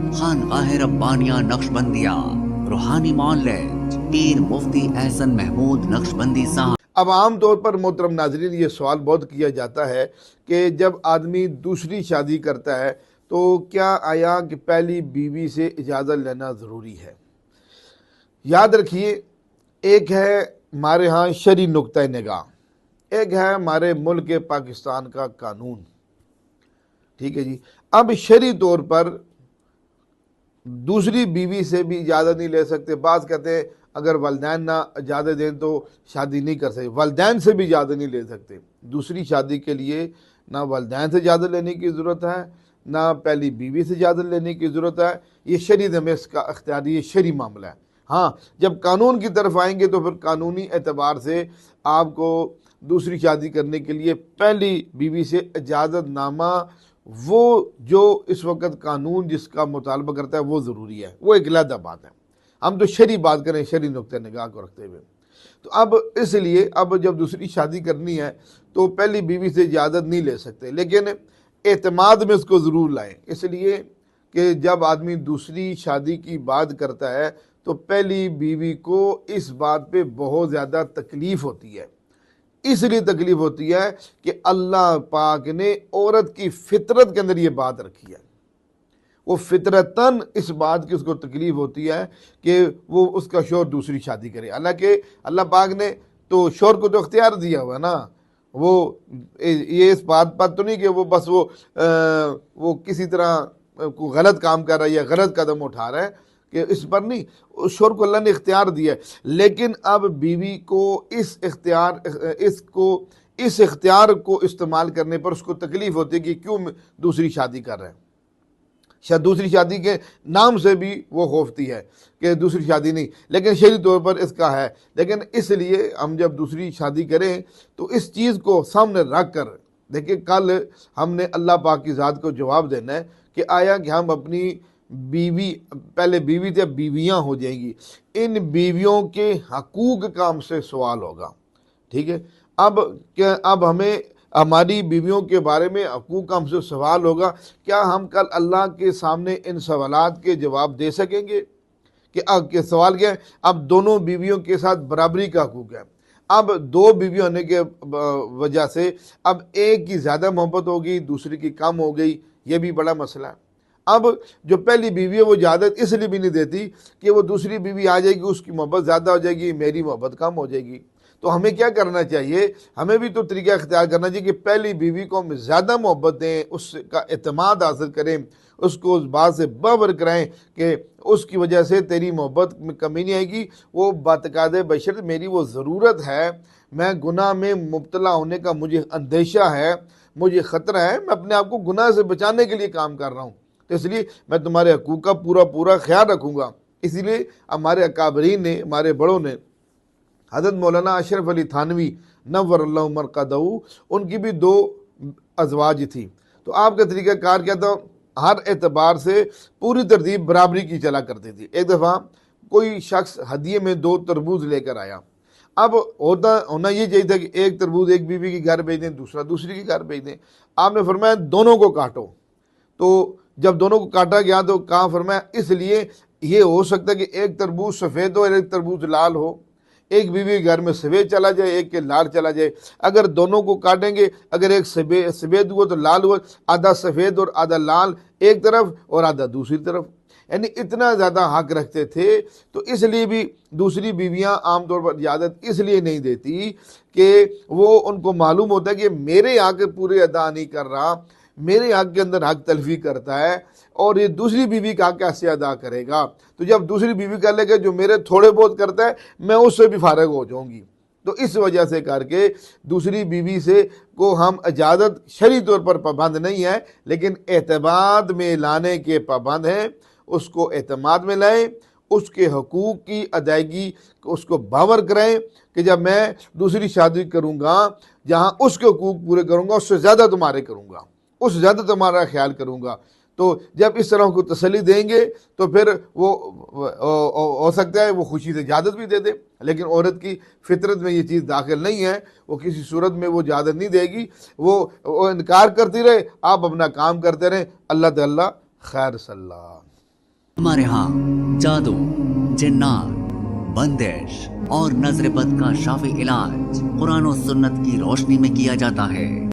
خانقاہ ربانیہ نقشبندیہ روحانی معالج پیر مفتی احسن محمود نقشبندی صاحب۔ اب عام طور پر محترم ناظرین یہ سوال بہت کیا جاتا ہے کہ جب آدمی دوسری شادی کرتا ہے تو کیا آیا کہ پہلی بیوی سے اجازت لینا ضروری ہے؟ یاد رکھیے، ایک ہے ہمارے ہاں شرعی نقطہ نگاہ، ایک ہے ہمارے ملک پاکستان کا قانون، ٹھیک ہے جی۔ اب شرعی طور پر دوسری بیوی سے بھی اجازت نہیں لے سکتے۔ بعض کہتے ہیں اگر والدین نہ اجازت دیں تو شادی نہیں کر سکتے، والدین سے بھی اجازت نہیں لے سکتے۔ دوسری شادی کے لیے نہ والدین سے اجازت لینے کی ضرورت ہے، نہ پہلی بیوی سے اجازت لینے کی ضرورت ہے۔ یہ شریعت میں اس کا اختیاری، یہ شرعی معاملہ ہے۔ ہاں، جب قانون کی طرف آئیں گے تو پھر قانونی اعتبار سے آپ کو دوسری شادی کرنے کے لیے پہلی بیوی سے اجازت نامہ، وہ جو اس وقت قانون جس کا مطالبہ کرتا ہے وہ ضروری ہے، وہ ایک علیحدہ بات ہے۔ ہم تو شرعی بات کریں، شرعی نقطہ نگاہ کو رکھتے ہوئے۔ تو اب اس لیے اب جب دوسری شادی کرنی ہے تو پہلی بیوی سے اجازت نہیں لے سکتے، لیکن اعتماد میں اس کو ضرور لائیں، اس لیے کہ جب آدمی دوسری شادی کی بات کرتا ہے تو پہلی بیوی کو اس بات پہ بہت زیادہ تکلیف ہوتی ہے۔ اس لیے تکلیف ہوتی ہے کہ اللہ پاک نے عورت کی فطرت کے اندر یہ بات رکھی ہے، وہ فطرتاً اس بات کی اس کو تکلیف ہوتی ہے کہ وہ اس کا شوہر دوسری شادی کرے۔ حالانکہ اللہ پاک نے تو شوہر کو تو اختیار دیا ہوا ہے نا، وہ یہ اس بات پر تو نہیں کہ وہ بس وہ کسی طرح کوئی غلط کام کر رہا ہے یا غلط قدم اٹھا رہا ہے، کہ اس پر نہیں، شوہر کو اللہ نے اختیار دیا ہے۔ لیکن اب بیوی کو اس اختیار کو استعمال کرنے پر اس کو تکلیف ہوتی ہے کہ کیوں دوسری شادی کر رہے ہیں۔ شاید دوسری شادی کے نام سے بھی وہ خوفتی ہے کہ دوسری شادی نہیں، لیکن شرعی طور پر اس کا ہے۔ لیکن اس لیے ہم جب دوسری شادی کریں تو اس چیز کو سامنے رکھ کر دیکھیں، کل ہم نے اللہ پاک کی ذات کو جواب دینا ہے کہ آیا کہ ہم اپنی بیوی، پہلے بیوی تھے اب بیویاں ہو جائیں گی، ان بیویوں کے حقوق کا ہم سے سوال ہوگا، ٹھیک ہے۔ اب ہمیں ہماری بیویوں کے بارے میں حقوق کا ہم سے سوال ہوگا، کیا ہم کل اللہ کے سامنے ان سوالات کے جواب دے سکیں گے؟ کہ سوال کیا ہے؟ اب دونوں بیویوں کے ساتھ برابری کا حقوق ہے۔ اب دو بیوی ہونے کے وجہ سے اب ایک کی زیادہ محبت ہوگی، دوسری کی کم ہو گئی، یہ بھی بڑا مسئلہ ہے۔ اب جو پہلی بیوی ہے وہ اجازت اس لیے بھی نہیں دیتی کہ وہ دوسری بیوی آ جائے گی، اس کی محبت زیادہ ہو جائے گی، میری محبت کم ہو جائے گی۔ تو ہمیں کیا کرنا چاہیے؟ ہمیں بھی تو طریقہ اختیار کرنا چاہیے کہ پہلی بیوی کو ہم زیادہ محبت دیں، اس کا اعتماد حاصل کریں، اس کو اس بات سے باور کرائیں کہ اس کی وجہ سے تیری محبت میں کمی نہیں آئے گی، وہ باعتقاد بشر میری وہ ضرورت ہے، میں گناہ میں مبتلا ہونے کا مجھے اندیشہ ہے، مجھے خطرہ ہے، میں اپنے آپ کو گناہ سے بچانے کے لیے کام کر رہا ہوں، تو اس لیے میں تمہارے حقوق کا پورا خیال رکھوں گا۔ اسی لیے ہمارے اکابرین نے، ہمارے بڑوں نے، حضرت مولانا اشرف علی تھانوی نور اللہ مرقدہ، ان کی بھی 2 ازواج تھی، تو آپ کا طریقہ کار کیا تھا؟ ہر اعتبار سے پوری ترتیب برابری کی چلا کرتی تھی۔ ایک دفعہ کوئی شخص ہدیے میں 2 تربوز لے کر آیا، اب ہونا یہ چاہیے تھا کہ ایک تربوز ایک بیوی کے گھر بھیج دیں، دوسرا دوسری کے گھر بھیج دیں۔ آپ نے فرمایا دونوں کو کاٹو، تو جب دونوں کو کاٹا گیا تو کہاں فرمایا اس لیے یہ ہو سکتا ہے کہ ایک تربوز سفید ہو اور ایک تربوز لال ہو، ایک بیوی کے گھر میں سفید چلا جائے، ایک کے لال چلا جائے۔ اگر دونوں کو کاٹیں گے، اگر ایک سفید ہوا تو لال ہوا، آدھا سفید اور آدھا لال ایک طرف اور آدھا دوسری طرف، یعنی اتنا زیادہ حق رکھتے تھے۔ تو اس لیے بھی دوسری بیویاں عام طور پر اجازت اس لیے نہیں دیتی کہ وہ ان کو معلوم ہوتا ہے کہ میرے حق پورے ادا نہیں کر رہا، میرے حق کے اندر حق تلفی کرتا ہے، اور یہ دوسری بیوی کا کیسے ادا کرے گا؟ تو جب دوسری بیوی کر لے گا جو میرے تھوڑے بہت کرتا ہے، میں اس سے بھی فارغ ہو جاؤں گی۔ تو اس وجہ سے کر کے دوسری بیوی سے کو ہم اجازت شرعی طور پر پابند نہیں ہے، لیکن اعتماد میں لانے کے پابند ہیں۔ اس کو اعتماد میں لائیں، اس کے حقوق کی ادائیگی اس کو باور کریں کہ جب میں دوسری شادی کروں گا، جہاں اس کے حقوق پورے کروں گا، اس سے زیادہ تمہارے کروں گا، اس سے زیادہ تمہارا خیال کروں گا۔ تو جب اس طرح کو تسلی دیں گے تو پھر وہ ہو سکتا ہے وہ خوشی سے اجازت بھی دے دے، لیکن عورت کی فطرت میں یہ چیز داخل نہیں ہے، وہ کسی صورت میں وہ اجازت نہیں دے گی، وہ انکار کرتی رہے، آپ اپنا کام کرتے رہیں۔ اللہ تعالیٰ خیر صلی اللہ۔ ہمارے ہاں جادو، جنات، بندش اور نظر بد کا شافی علاج قرآن و سنت کی روشنی میں کیا جاتا ہے۔